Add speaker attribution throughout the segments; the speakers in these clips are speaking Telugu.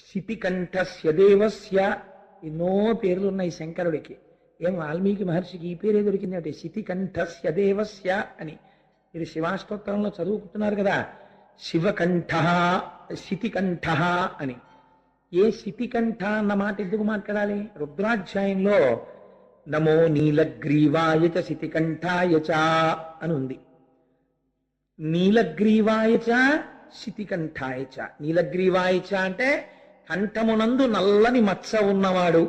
Speaker 1: శితికంఠస్య దేవస్య, ఎన్నో పేర్లున్నాయి శంకరుడికి. ఏం వాల్మీకి మహర్షికి ఈ పేరే దొరికింది అంటే శితికంఠస్య దేవస్య అని. మీరు శివాష్టోత్తరంలో చదువుకుంటున్నారు కదా, శివకంఠ శితికంఠ అని. ఏ శితికంఠ అన్న మాట ఎందుకు మాట్లాడాలి? రుద్రాధ్యాయంలో నమో నీలగ్రీవాయ చ శితికంఠాయ చ అని ఉంది. నీలగ్రీవాయ చ శితికంఠాయ చ. నీలగ్రీవాయ చ అంటే కంఠమునందు నల్లని మచ్చ ఉన్నవాడు.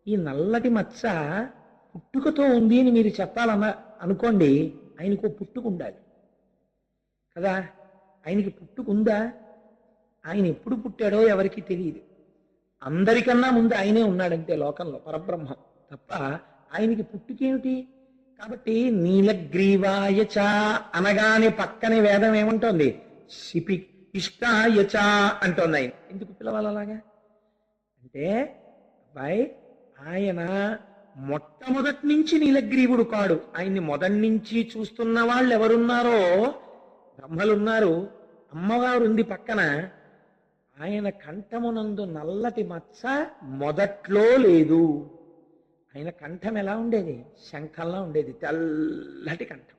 Speaker 1: ఈ నల్లటి మచ్చ పుట్టుకతో ఉంది అని మీరు చెప్పాలన్న అనుకోండి, ఆయనకు పుట్టుక ఉండాలి కదా. ఆయనకి పుట్టుకుందా? ఆయన ఎప్పుడు పుట్టాడో ఎవరికి తెలియదు. అందరికన్నా ముందు ఆయనే ఉన్నాడంతే లోకంలో, పరబ్రహ్మం తప్ప ఆయనకి పుట్టుకేమిటి? కాబట్టి నీలగ్రీవాయ చ అనగానే పక్కనే వేదం ఏముంటోంది? శిపి ఇష్టాయ చ అంటోంది. ఆయన ఎందుకు పిలవాలి అలాగా అంటే, అబ్బాయి ఆయన మొట్టమొదటి నుంచి నీలగ్రీవుడు కాడు. ఆయన్ని మొదటి నుంచి చూస్తున్న వాళ్ళు ఎవరున్నారో, బ్రహ్మలున్నారు, అమ్మవారు ఉంది పక్కన. ఆయన కంఠమునందు నల్లటి మచ్చ మొదట్లో లేదు. ఆయన కంఠం ఎలా ఉండేది? శంఖంలా ఉండేది, తెల్లటి కంఠం.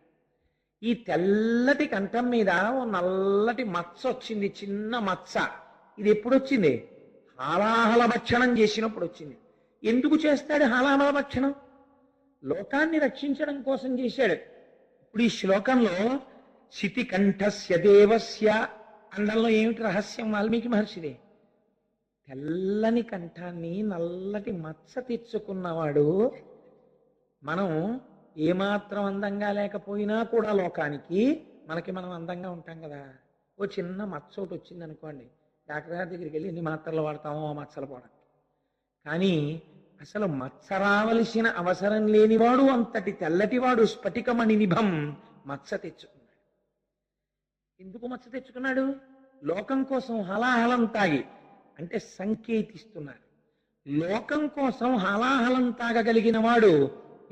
Speaker 1: ఈ తెల్లటి కంఠం మీద ఓ నల్లటి మచ్చ వచ్చింది, చిన్న మచ్చ. ఇది ఎప్పుడు వచ్చింది? హాలాహల భక్షణం చేసినప్పుడు వచ్చింది. ఎందుకు చేస్తాడు హాలాహల భక్షణం? లోకాన్ని రక్షించడం కోసం చేశాడు. ఇప్పుడు ఈ శ్లోకంలో శితికంఠస్య దేవస్య అండంలో ఏమిటి రహస్యం? వాల్మీకి మహర్షిదే. తెల్లని కంఠాన్ని నల్లటి మచ్చ తెచ్చుకున్నవాడు. మనం ఏమాత్రం అందంగా లేకపోయినా కూడా లోకానికి మనం అందంగా ఉంటాం కదా. ఓ చిన్న మచ్చ ఒకటి వచ్చింది అనుకోండి, డాక్టర్ గారి దగ్గరికి వెళ్ళి ఎన్ని మాత్రలు వాడతామో ఆ మచ్చలు పోవడానికి. కానీ అసలు మచ్చ రావలసిన అవసరం లేనివాడు, అంతటి తెల్లటివాడు స్ఫటికమణి నిభం మచ్చ తెచ్చుకున్నాడు. ఎందుకు మచ్చ తెచ్చుకున్నాడు? లోకం కోసం హలాహలం తాగి, అంటే సంకేతిస్తున్నారు. లోకం కోసం హలాహలం తాగగలిగిన వాడు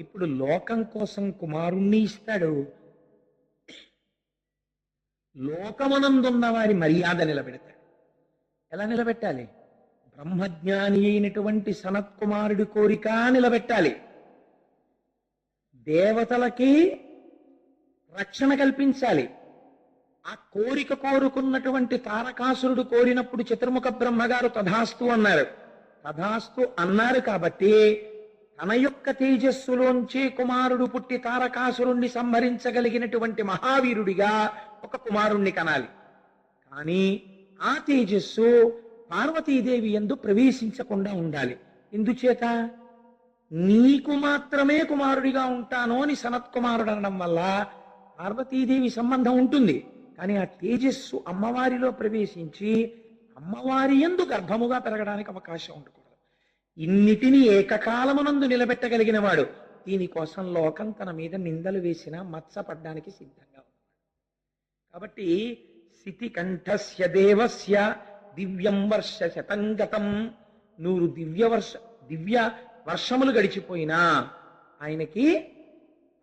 Speaker 1: ఇప్పుడు లోకం కోసం కుమారుణ్ణి ఇస్తాడు. లోకమనందున్న వారి మర్యాద నిలబెడతాడు. ఎలా నిలబెట్టాలి? బ్రహ్మజ్ఞాని అయినటువంటి సనత్కుమారుడి కోరిక నిలబెట్టాలి. దేవతలకి రక్షణ కల్పించాలి. ఆ కోరిక కోరుకున్నటువంటి తారకాసురుడు కోరినప్పుడు చతుర్ముఖ బ్రహ్మగారు తథాస్తు అన్నారు. తథాస్తు అన్నారు కాబట్టి తన యొక్క తేజస్సులోంచి కుమారుడు పుట్టి తారకాసురుణ్ణి సంహరించగలిగినటువంటి మహావీరుడిగా ఒక కుమారుణ్ణి కనాలి. కానీ ఆ తేజస్సు పార్వతీదేవి యందు ప్రవేశించకుండా ఉండాలి. ఎందుచేత? నీకు మాత్రమే కుమారుడిగా ఉంటాను అని సనత్కుమారుడు అనడం వల్ల పార్వతీదేవి సంబంధం ఉంటుంది. కానీ ఆ తేజస్సు అమ్మవారిలో ప్రవేశించి అమ్మవారి యందు గర్భముగా పెరగడానికి అవకాశం ఉండకూడదు. ఇన్నిటినీ ఏకకాలమునందు నిలబెట్టగలిగిన వాడు. దీనికోసం లోకం తన మీద నిందలు వేసినా మత్సపడ్డానికి సిద్ధంగా ఉన్నాడు. కాబట్టి శితికంఠస్య దేవస్య దివ్యం వర్ష శతంగతం. 100 దివ్య వర్షములు గడిచిపోయినా ఆయనకి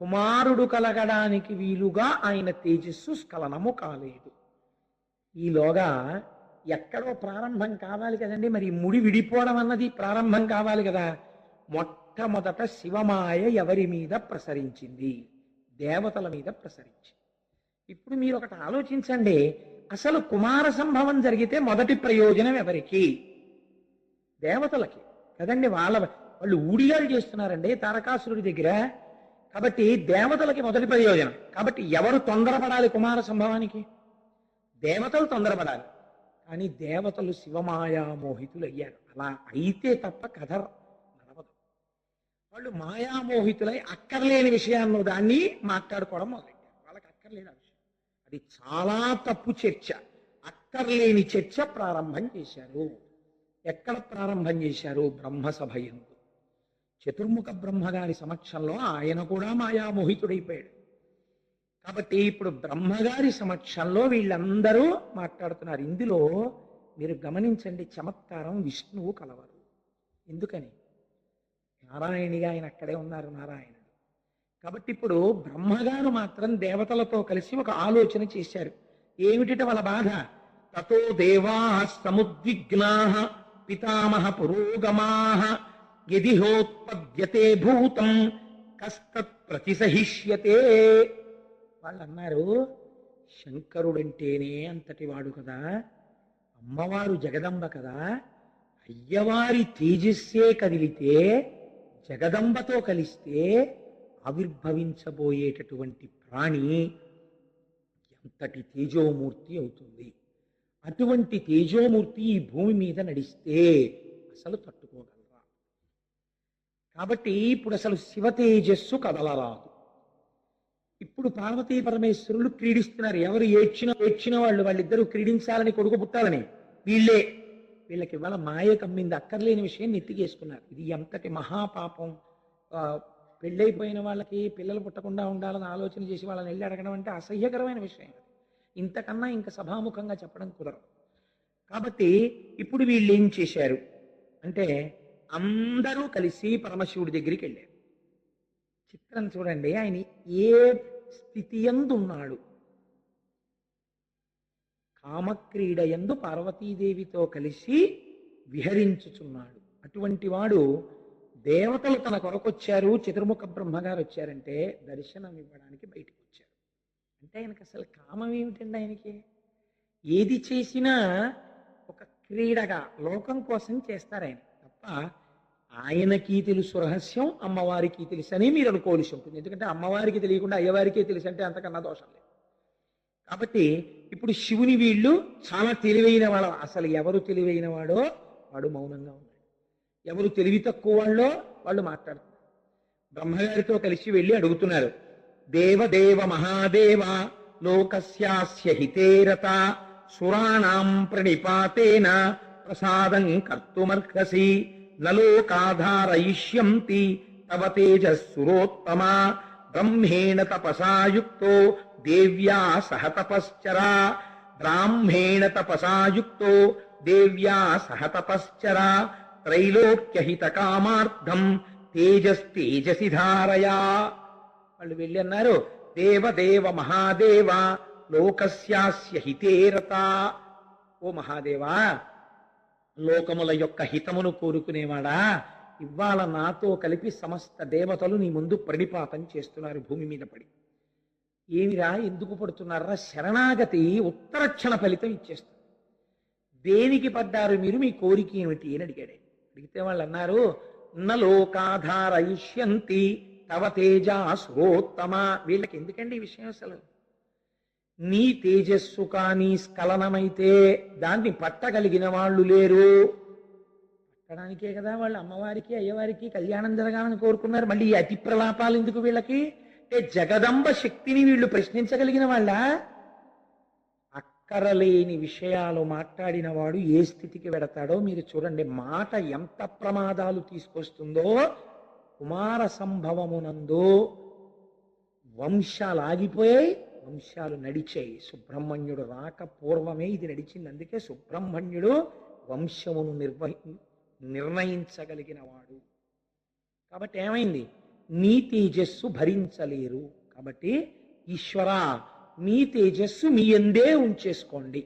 Speaker 1: కుమారుడు కలగడానికి వీలుగా ఆయన తేజస్సు స్ఖలనము కాలేదు. ఈలోగా ఎక్కడో ప్రారంభం కావాలి కదండి. మరి ముడి విడిపోవడం అన్నది ప్రారంభం కావాలి కదా. మొట్టమొదట శివమాయ ఎవరి మీద ప్రసరించింది? దేవతల మీద ప్రసరించింది. ఇప్పుడు మీరు ఒకటి ఆలోచించండి, అసలు కుమార సంభవం జరిగితే మొదటి ప్రయోజనం ఎవరికి? దేవతలకి కదండి. వాళ్ళు ఊడిగాలు చేస్తున్నారండి తారకాసురుడి దగ్గర. కాబట్టి దేవతలకి మొదటి ప్రయోజనం. కాబట్టి ఎవరు తొందరపడాలి కుమార సంభవానికి? దేవతలు తొందరపడాలి. కానీ దేవతలు శివమాయా మోహితులు అయ్యారు. అలా అయితే తప్ప కథ నడవదు. వాళ్ళు మాయామోహితులై అక్కర్లేని విషయాన్ని దాన్ని మాట్లాడుకోవడం మొదలెట్టారు. వాళ్ళకి అక్కర్లేని విషయం. అది చాలా తప్పు చర్చ. అక్కర్లేని చర్చ ప్రారంభం చేశారు. ఎక్కడ ప్రారంభం చేశారు? బ్రహ్మసభ యందు. చతుర్ముఖ బ్రహ్మగారి సమక్షంలో ఆయన కూడా మాయామోహితుడైపోయాడు. కాబట్టి ఇప్పుడు బ్రహ్మగారి సమక్షంలో వీళ్ళందరూ మాట్లాడుతున్నారు. ఇందులో మీరు గమనించండి, చమత్కారం. విష్ణువు కలవరు. ఎందుకని? నారాయణిగా ఆయన అక్కడే ఉన్నారు, నారాయణుడు. కాబట్టి ఇప్పుడు బ్రహ్మగారు మాత్రం దేవతలతో కలిసి ఒక ఆలోచన చేశారు. ఏమిటి వాళ్ళ బాధ? తతో దేవాః సముద్విగ్నాః పితామహ పురోగమాః యదిహోత్పద్యతే భూతం కస్తత్ ప్రతిసహిష్యతే. వాళ్ళు అన్నారు, శంకరుడంటేనే అంతటి వాడు కదా, అమ్మవారు జగదంబ కదా, అయ్యవారి తేజస్సే కదిలితే జగదంబతో కలిస్తే ఆవిర్భవించబోయేటటువంటి ప్రాణి ఎంతటి తేజోమూర్తి అవుతుంది. అటువంటి తేజోమూర్తి ఈ భూమి మీద నడిస్తే అసలు తట్టుకోగలరా? కాబట్టి ఇప్పుడు అసలు శివ తేజస్సు కదలరాదు. ఇప్పుడు పార్వతీ పరమేశ్వరులు క్రీడిస్తున్నారు. ఎవరు ఏడ్చిన వాళ్ళిద్దరూ క్రీడించాలని, కొడుకు పుట్టాలని. వీళ్ళకి ఇవాళ మాయ కమ్మింది, అక్కర్లేని విషయం నెత్తికేసుకున్నారు. ఇది ఎంతటి మహాపాపం. పెళ్ళైపోయిన వాళ్ళకి పిల్లలు పుట్టకుండా ఉండాలని ఆలోచన చేసి వాళ్ళని వెళ్ళి అడగడం అంటే అసహ్యకరమైన విషయం. ఇంతకన్నా ఇంకా సభాముఖంగా చెప్పడం కుదరదు. కాబట్టి ఇప్పుడు వీళ్ళు ఏం చేశారు అంటే అందరూ కలిసి పరమశివుడి దగ్గరికి వెళ్ళారు. చిత్రం చూడండి, ఆయన ఏ స్థితి యందున్నాడు. కామక్రీడ యందు పార్వతీదేవితో కలిసి విహరించుచున్నాడు. అటువంటి వాడు దేవతలు తన కొరకొచ్చారు, చతుర్ముఖ బ్రహ్మగారు వచ్చారంటే దర్శనం ఇవ్వడానికి బయటకు వచ్చారు. అంటే ఆయనకి అసలు కామం ఏమిటండి? ఆయనకి ఏది చేసినా ఒక క్రీడగా లోకం కోసం చేస్తారు ఆయన తప్ప ఆయనకి తెలుసు రహస్యం, అమ్మవారికి తెలుసు అని మీరు అనుకోవలసి ఉంటుంది. ఎందుకంటే అమ్మవారికి తెలియకుండా అయ్యవారికే తెలుసు అంటే అంతకన్నా దోషం లేదు. కాబట్టి ఇప్పుడు శివుని వీళ్ళు చాలా తెలివైన వాళ్ళ. అసలు ఎవరు తెలివైన వాడో వాడు మౌనంగా ఉన్నాడు, ఎవరు తెలివి తక్కువ వాళ్ళో వాళ్ళు మాట్లాడుతున్నారు. బ్రహ్మగారితో కలిసి వెళ్ళి అడుగుతున్నారు, దేవదేవ మహాదేవ లోకస్యాస్య హితేరత సురాణాం ప్రణిపాతేన ప్రసాదం కర్తుమర్హసి నలోకాధారయిష్యంతి తవ తేజస్సురోత్తమ బ్రహ్మేణ తపసాయుక్తో దేవ్యా సహ తపశ్చరా బ్రాహ్మేణ తపసాయుక్తో దేవ్యా సహ తపశ్చరా త్రైలోక్యహిత కామార్థం తేజస్తేజసి ధారయా. వాళ్ళు వెళ్ళి అన్నారు, దేవదేవ మహాదేవ లోకస్యాస్య హితేరత. ఓ మహాదేవా, లోకముల యొక్క హితమును కోరుకునేవాడా, ఇవాళ నాతో కలిపి సమస్త దేవతలు నీ ముందు ప్రణిపాతం చేస్తున్నారు భూమి మీద పడి. ఏమిరా, ఎందుకు పడుతున్నారా? శరణాగతి ఉత్తరక్షణ ఫలితం ఇచ్చేస్తుంది. దేనికి పడ్డారు మీరు? మీ కోరిక ఏమిటి అని అడిగాడు. అడిగితే వాళ్ళు అన్నారు, నలోకాధారయిష్యంతి తవ తేజస్సురోత్తమ. వీళ్ళకి ఎందుకండి ఈ విషయం? అసలు నీ తేజస్సు కానీ స్ఖలనమైతే దాన్ని పట్టగలిగిన వాళ్ళు లేరు. పట్టడానికే కదా వాళ్ళు అమ్మవారికి అయ్యవారికి కళ్యాణం జరగాలని కోరుకున్నారు. మళ్ళీ ఈ అతి ప్రలాపాలు ఎందుకు వీళ్ళకి? అంటే జగదంబ శక్తిని వీళ్ళు ప్రశ్నించగలిగిన వాళ్ళ? అక్కరలేని విషయాలు మాట్లాడిన వాడు ఏ స్థితికి వెడతాడో మీరు చూడండి. మాట ఎంత ప్రమాదాలు తీసుకొస్తుందో. కుమార సంభవమునందు వంశాలు ఆగిపోయాయి, వంశాలు నడిచాయి. సుబ్రహ్మణ్యుడు రాక పూర్వమే ఇది నడిచింది. అందుకే సుబ్రహ్మణ్యుడు వంశమును నిర్ణయించగలిగిన వాడు. కాబట్టి ఏమైంది? నీ తేజస్సు భరించలేరు. కాబట్టి ఈశ్వర, మీ తేజస్సు మీ యందే ఉంచేసుకోండి.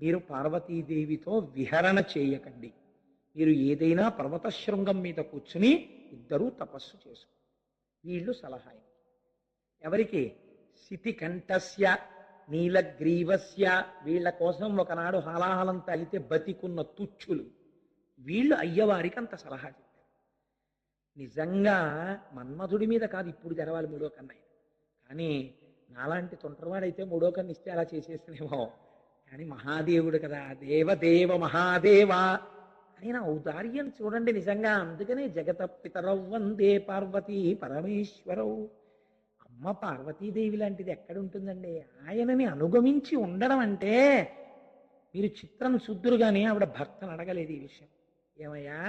Speaker 1: మీరు పార్వతీదేవితో విహరణ చేయకండి. మీరు ఏదైనా పర్వత శృంగం మీద కూర్చుని ఇద్దరూ తపస్సు చేసుకోండి. వీళ్ళు సలహా ఎవరికి? శితికంఠస్య నీలగ్రీవస్య. వీళ్ళ కోసం ఒకనాడు హాలాహలం తలితే బతికున్న తుచ్చులు వీళ్ళు అయ్యవారికి అంత సలహా చెప్పారు. నిజంగా మన్మధుడి మీద కాదు ఇప్పుడు తెరవాలి మూడో కన్నా. కానీ నాలాంటి తొంటరివాడైతే మూడో కన్ను ఇస్తే అలా చేసేస్తేనేమో. కానీ మహాదేవుడు కదా, దేవదేవ మహాదేవ. ఆయన ఔదార్యం చూడండి నిజంగా. అందుకనే జగత పితరౌ వందే పార్వతీ పరమేశ్వరౌ. అమ్మ పార్వతీదేవి లాంటిది ఎక్కడుంటుందండి? ఆయనని అనుగమించి ఉండడం అంటే మీరు చిత్రం శుద్ధురు కానీ ఆవిడ భర్తను అడగలేదు ఈ విషయం. ఏమయ్యా,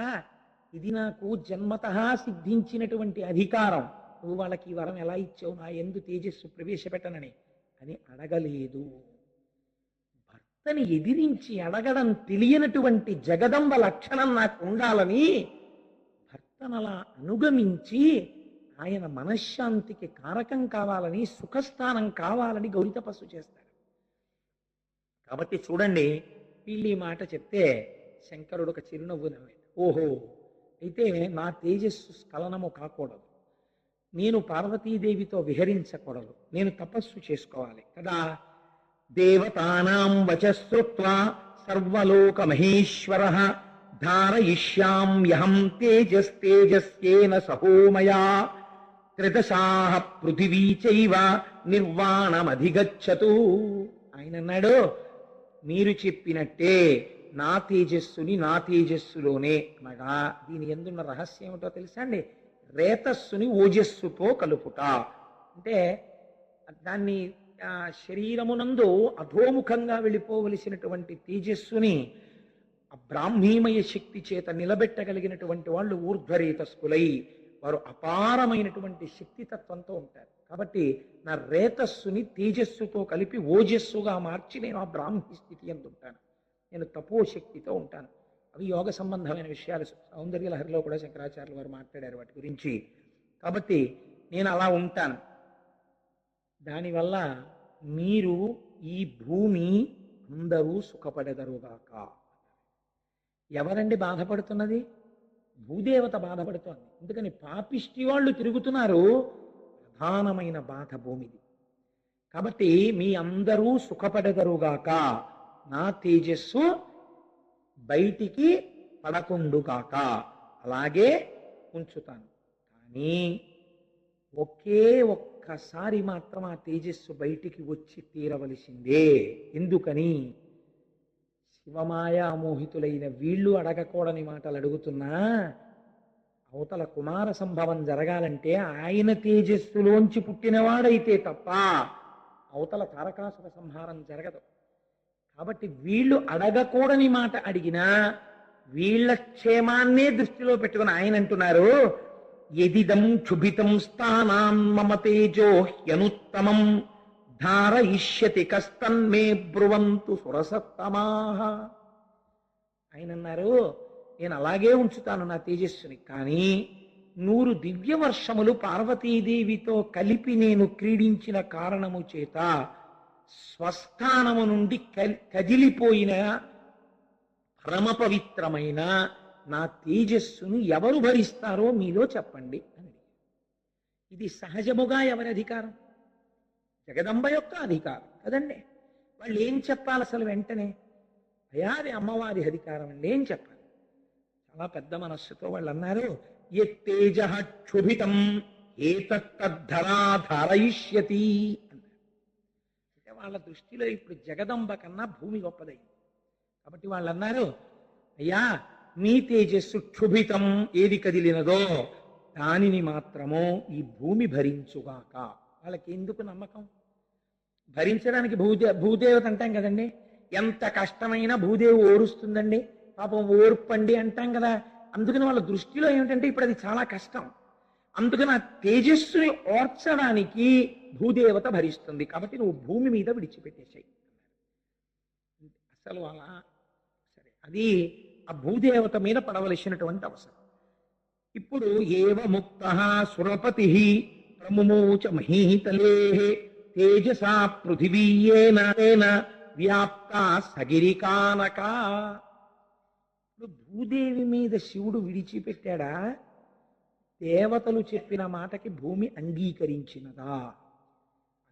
Speaker 1: ఇది నాకు జన్మతః సిద్ధించినటువంటి అధికారం, నువ్వు వాళ్ళకి ఈ వరం ఎలా ఇచ్చావు, నా యందు తేజస్సు ప్రవేశపెట్టనని అని అడగలేదు. భర్తని ఎదిరించి అడగడం తెలియనటువంటి జగదంబ లక్షణం నాకు ఉండాలని భర్తనలా అనుగమించి ఆయన మనశ్శాంతికి కారకం కావాలని, సుఖస్థానం కావాలని గౌరీ తపస్సు చేస్తాడు. కాబట్టి చూడండి, వీళ్ళు ఈ మాట చెప్తే శంకరుడు ఒక చిరునవ్వు నవ్వాడు. ఓహో, అయితే నా తేజస్సు స్ఖలనము కాకూడదు, నేను పార్వతీదేవితో విహరించకూడదు, నేను తపస్సు చేసుకోవాలి కదా. దేవతానాం వచశ్రుత్వా సర్వలోక మహేశ్వర ధారయిష్యామ్యహం తేజస్తేజస్యేన సహోమయా త్రిదశాః పృథివీ చైవ నిర్వాణమధిగచ్చతు. ఆయన అన్నాడు, మీరు చెప్పినట్టే నా తేజస్సుని నా తేజస్సులోనే, అనగా దీని ఎందున్న రహస్యం ఏమిటో తెలుసా అండి? రేతస్సుని ఓజస్సుతో కలుపుట అంటే దాన్ని శరీరమునందు అధోముఖంగా వెళ్ళిపోవలసినటువంటి తేజస్సుని ఆ బ్రాహ్మీమయ శక్తి చేత నిలబెట్టగలిగినటువంటి వాళ్ళు ఊర్ధ్వరేతస్కులై వారు అపారమైనటువంటి శక్తితత్వంతో ఉంటారు. కాబట్టి నా రేతస్సుని తేజస్సుతో కలిపి ఓజస్సుగా మార్చి నేను ఆ బ్రాహ్మీ స్థితి అందుంటాను, నేను తపోశక్తితో ఉంటాను. అవి యోగ సంబంధమైన విషయాలు. సౌందర్య లహరిలో కూడా శంకరాచార్యులు వారు మాట్లాడారు వాటి గురించి. కాబట్టి నేను అలా ఉంటాను. దానివల్ల మీరు ఈ భూమి అందరూ సుఖపడెదరుగాక. ఎవరండి బాధపడుతున్నది? భూదేవత బాధపడుతోంది. ఎందుకని పాపిష్టి వాళ్ళు తిరుగుతున్నారు, ప్రధానమైన బాధ భూమిది. కాబట్టి మీ అందరూ సుఖపడెదరుగాక, నా తేజస్సు బయటికి పడకుండుగాక అలాగే ఉంచుతాను. కానీ ఒకే ఒక్కసారి మాత్రం ఆ తేజస్సు బయటికి వచ్చి తీరవలసిందే. ఎందుకని? శివమాయ మోహితులైన వీళ్ళు అడగకూడని మాటలు అడుగుతున్నా, అవతల కుమార సంభవం జరగాలంటే ఆయన తేజస్సులోంచి పుట్టినవాడైతే తప్ప అవతల తారకాసుర సంహారం జరగదు. కాబట్టి వీళ్ళు అడగకూడని మాట అడిగినా వీళ్ళ క్షేమాన్నే దృష్టిలో పెట్టుకుని ఆయన అంటున్నారు, యదిదం క్షుభితం స్థానాం మమ తేజో హ్యనుత్తమం ధారయిష్యతి కస్తన్మే బ్రువంతు సురసత్తమాః. ఆయన అన్నారు, నేను అలాగే ఉంచుతాను నా తేజస్సుని, కానీ 100 దివ్య వర్షములు పార్వతీదేవితో కలిపి నేను క్రీడించిన కారణము చేత స్వస్థానము నుండి కదిలిపోయిన పరమ పవిత్రమైన నా తేజస్సును ఎవరు భరిస్తారో మీలో చెప్పండి అని. ఇది సహజముగా ఎవరి అధికారం? జగదంబ యొక్క అధికారం కదండి. వాళ్ళు ఏం చెప్పాలి అసలు? వెంటనే అయ్యా అది అమ్మవారి అధికారం అండి ఏం చెప్పాలి? చాలా పెద్ద మనస్సుతో వాళ్ళు అన్నారు, యత్తేజ క్షుభితం ఏతద్ధరా ధారయిష్యతి అన్నారు. అంటే వాళ్ళ దృష్టిలో ఇప్పుడు జగదంబ కన్నా భూమి గొప్పదైంది. కాబట్టి వాళ్ళు అన్నారు, అయ్యా నీ తేజస్సు క్షుభితం, ఏది కదిలినదో దానిని మాత్రము ఈ భూమి భరించుగాక. వాళ్ళకి ఎందుకు నమ్మకం? భరించడానికి భూదేవత అంటాం కదండి. ఎంత కష్టమైనా భూదేవి ఓరుస్తుందండి, పాపం ఓర్పండి అంటాం కదా. అందుకని వాళ్ళ దృష్టిలో ఏమిటంటే ఇప్పుడు అది చాలా కష్టం. అందుకని ఆ తేజస్సుని ఓర్చడానికి భూదేవత భరిస్తుంది, కాబట్టి నువ్వు భూమి మీద విడిచిపెట్టేసాయి. అసలు అలా సరే, అది ఆ భూదేవత మీద పడవలసినటువంటి అవసరం. ఇప్పుడు ఏవ ముక్త సురపతి ప్రముమోచ మహీతలే తేజసా పృథివీయేన వ్యాప్త సగిరికానక. ఇప్పుడు భూదేవి మీద శివుడు విడిచిపెట్టాడా? దేవతలు చెప్పిన మాటకి భూమి అంగీకరించినదా?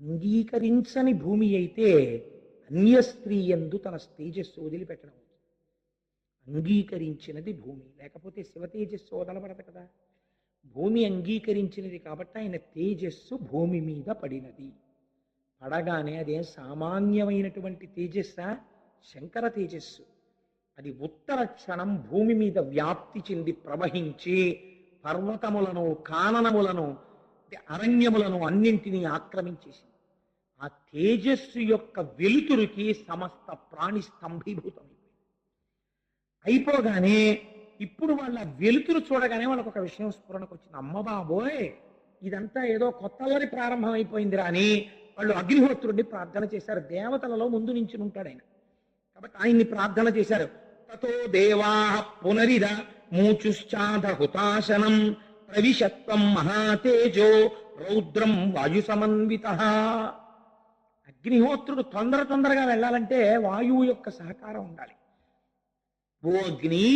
Speaker 1: అంగీకరించని భూమి అయితే అన్య స్త్రీ యందు తన తేజస్సు వదిలిపెట్టడం. అంగీకరించినది భూమి, లేకపోతే శివ తేజస్సు వదలబడదు కదా. భూమి అంగీకరించినది కాబట్టి ఆయన తేజస్సు భూమి మీద పడినది. పడగానే అదేం సామాన్యమైనటువంటి తేజస్సా? శంకర తేజస్సు. అది ఉత్తర క్షణం భూమి మీద వ్యాప్తి చెంది ప్రవహించి పర్వతములను, కాననములను, అరణ్యములను అన్నింటినీ ఆక్రమించేసింది. ఆ తేజస్సు యొక్క వెలుతురుకి సమస్త ప్రాణి స్తంభీభూతమైంది. అయిపోగానే ఇప్పుడు వాళ్ళ వెలుతురు చూడగానే వాళ్ళకు ఒక విషయం స్ఫురణకు వచ్చింది. అమ్మ బాబోయ్, ఇదంతా ఏదో కొత్తలోని ప్రారంభం అయిపోయింది అని వాళ్ళు అగ్నిహోత్రుడిని ప్రార్థన చేశారు. దేవతలలో ముందు నుంచి ఉంటాడు ఆయన, కాబట్టి ఆయన్ని ప్రార్థన చేశారు. తతో దేవా పునరిద మూచుశ్చాద హుతాశనం ప్రవిశత్వం మహాతేజో రౌద్రం వాయు సమన్విత. అగ్నిహోత్రుడు తొందరగా వెళ్ళాలంటే వాయువు యొక్క సహకారం ఉండాలి. ఓ అగ్ని,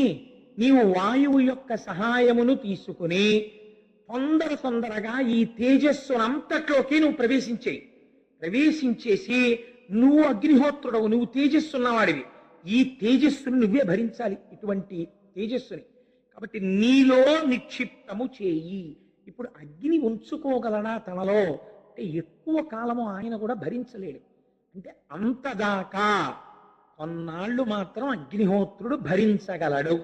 Speaker 1: నీవు వాయువు యొక్క సహాయమును తీసుకుని తొందరగా ఈ తేజస్సునంతట్లోకి నువ్వు ప్రవేశించేసి నువ్వు అగ్నిహోత్రుడవు, నువ్వు తేజస్సున్నవాడివి, ఈ తేజస్సును నువ్వే భరించాలి, ఇటువంటి తేజస్సుని. కాబట్టి నీలో నిక్షిప్తము చేయి. ఇప్పుడు అగ్ని ఉంచుకోగలడా తనలో అంటే ఎక్కువ కాలము ఆయన కూడా భరించలేడు. అంటే అంతదాకా కొన్నాళ్ళు మాత్రం అగ్నిహోత్రుడు భరించగలడు.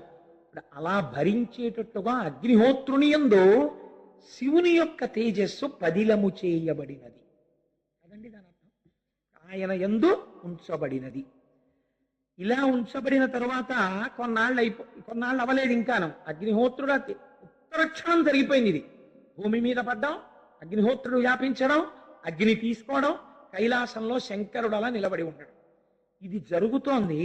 Speaker 1: ఇప్పుడు అలా భరించేటట్టుగా అగ్నిహోత్రుని యందు శివుని యొక్క తేజస్సు పదిలము చేయబడినది కదండి. దాని అర్థం ఆయన యందు ఉంచబడినది. ఇలా ఉంచబడిన తరువాత కొన్నాళ్ళు అవ్వలేదు ఇంకాను. అగ్నిహోత్రుడు ఉత్తరక్షణం జరిగిపోయింది. ఇది భూమి మీద పడ్డం, అగ్నిహోత్రుడు వ్యాపించడం, అగ్ని తీసుకోవడం, కైలాసంలో శంకరుడు అలా నిలబడి ఉండడం, ఇది జరుగుతోంది.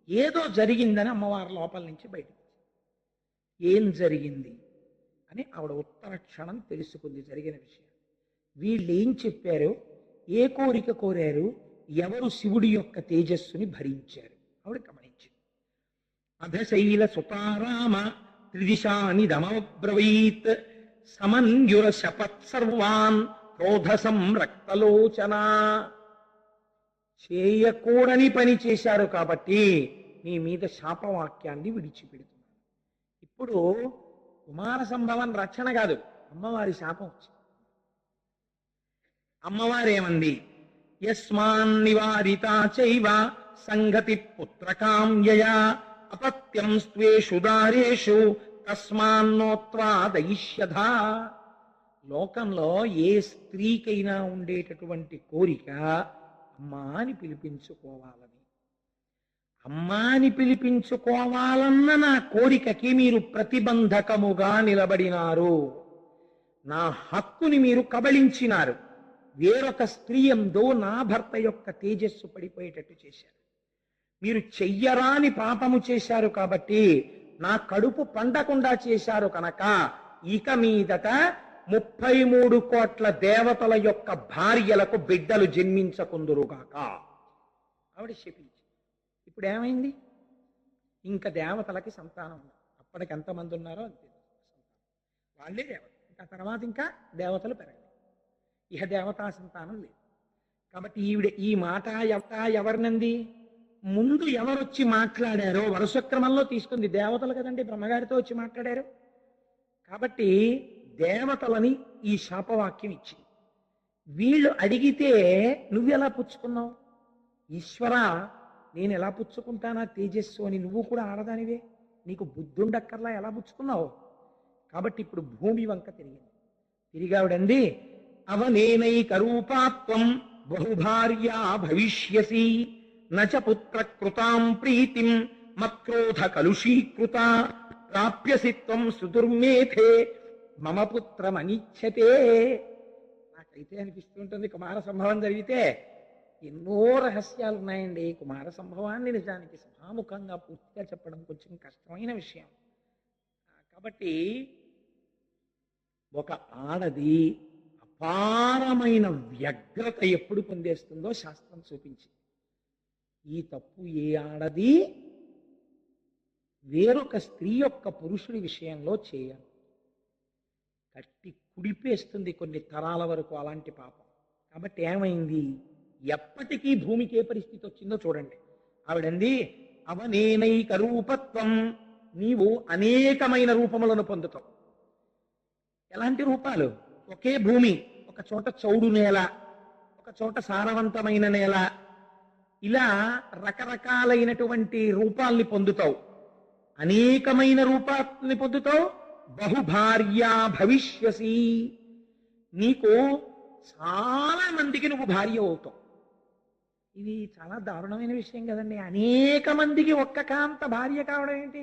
Speaker 1: ఏదో జరిగిందని అమ్మవారి లోపల నుంచి బయటకు ఏం జరిగింది అని ఆవిడ ఉత్తరక్షణం తెలుసుకుంది జరిగిన విషయం. వీళ్ళు ఏం చెప్పారు, ఏ కోరిక కోరారు, ఎవరు శివుడి యొక్క తేజస్సుని భరించారు ఆవిడ గమనించింది. అధశైల సుతారామ త్రిదిశాని దమబ్రవీత్ సమన్యుర శపత్ సర్వాన్ క్రోధ సంరక్తలోచన. చేయకూడని పని చేశారు కాబట్టి నీ మీద శాపవాక్యాన్ని విడిచిపెడుతున్నాను. ఇప్పుడు కుమార సంభవం రక్షణ కాదు, అమ్మవారి శాపం వచ్చింది. అమ్మవారేమంది, యస్మాన్ నివారితా చైవ సంగతి పుత్రకామ్యయా అపత్యం స్వేషు దారేషు తస్మాన్నోత్వా దయిష్యధా. లోకంలో ఏ స్త్రీకైనా ఉండేటటువంటి కోరిక అమ్మా అని పిలిపించుకోవాలని. అమ్మా అని పిలిపించుకోవాలన్న నా కోరికకి మీరు ప్రతిబంధకముగా నిలబడినారు. నా హక్కుని మీరు కబళించినారు. వేరొక స్త్రీ యందు నా భర్త యొక్క తేజస్సు పడిపోయేటట్టు చేశారు. మీరు చెయ్యరాని పాపము చేశారు కాబట్టి నా కడుపు పండకుండా చేశారు కనుక ఇక మీదట 33 కోట్ల దేవతల యొక్క భార్యలకు బిడ్డలు జన్మించకుందురుగాక ఆవిడ శపించి. ఇప్పుడు ఏమైంది, ఇంకా దేవతలకి సంతానం ఉన్నారు. అప్పటికి ఎంతమంది ఉన్నారో అంతే వాళ్ళే దేవత. ఇంకా తర్వాత ఇంకా దేవతలు పెరగలేదు, ఇహ దేవతా సంతానం లేదు. కాబట్టి ఈవిడ ఈ మాట ఎవరినంది, ముందు ఎవరొచ్చి మాట్లాడారో వరుసక్రమంలో తీసుకుంది. దేవతలు కదండి బ్రహ్మగారితో వచ్చి మాట్లాడారు. కాబట్టి దేవతలని ఈ శాపవాక్యం ఇచ్చింది. వీళ్ళు అడిగితే నువ్వెలా పుచ్చుకున్నావు, ఈశ్వర నేను ఎలా పుచ్చుకుంటానా తేజస్సు అని, నువ్వు కూడా ఆడదానివే, నీకు బుద్ధుండక్కర్లా ఎలా పుచ్చుకున్నావు. కాబట్టి ఇప్పుడు భూమి వంక తిరిగావిడంది, అవనేనైక రూపాత్వం బహుభార్యా భవిష్యసి నచ పుత్ర కృతాం ప్రీతిం మక్రోధ కలుషీకృత ప్రాప్యసి త్వం సుదుర్మేధే మమ పుత్రమనిచ్యతే. నాకైతే అనిపిస్తుంటుంది, కుమార సంభవం జరిగితే ఎన్నో రహస్యాలు ఉన్నాయండి. కుమార సంభవాన్ని నిజానికి సభాముఖంగా పూర్తిగా చెప్పడం కొంచెం కష్టమైన విషయం. కాబట్టి ఒక ఆడది అపారమైన వ్యగ్రత ఎప్పుడు పొందేస్తుందో శాస్త్రం చూపించింది. ఈ తప్పు ఏ ఆడది వేరొక స్త్రీ యొక్క పురుషుడి విషయంలో చేయాలి. కట్టి కుడిపేస్తుంది కొన్ని తరాల వరకు అలాంటి పాపం. కాబట్టి ఏమైంది, ఎప్పటికీ భూమికి ఏ పరిస్థితి వచ్చిందో చూడండి. ఆవిడంది, అవనేనైక రూపత్వం, నీవు అనేకమైన రూపములను పొందుతావు. ఎలాంటి రూపాలు, ఒకే భూమి, ఒక చోట చౌడు నేల, ఒక చోట సారవంతమైన నేల, ఇలా రకరకాలైనటువంటి రూపాల్ని పొందుతావు. అనేకమైన రూపాల్ని పొందుతావు. బహుభార్యా భవిష్యసి, నీకు చాలా మందికి నువ్వు భార్య అవుతావు. ఇది చాలా దారుణమైన విషయం కదండి. అనేక మందికి ఒక్క కాంత భార్య కావడం ఏంటి?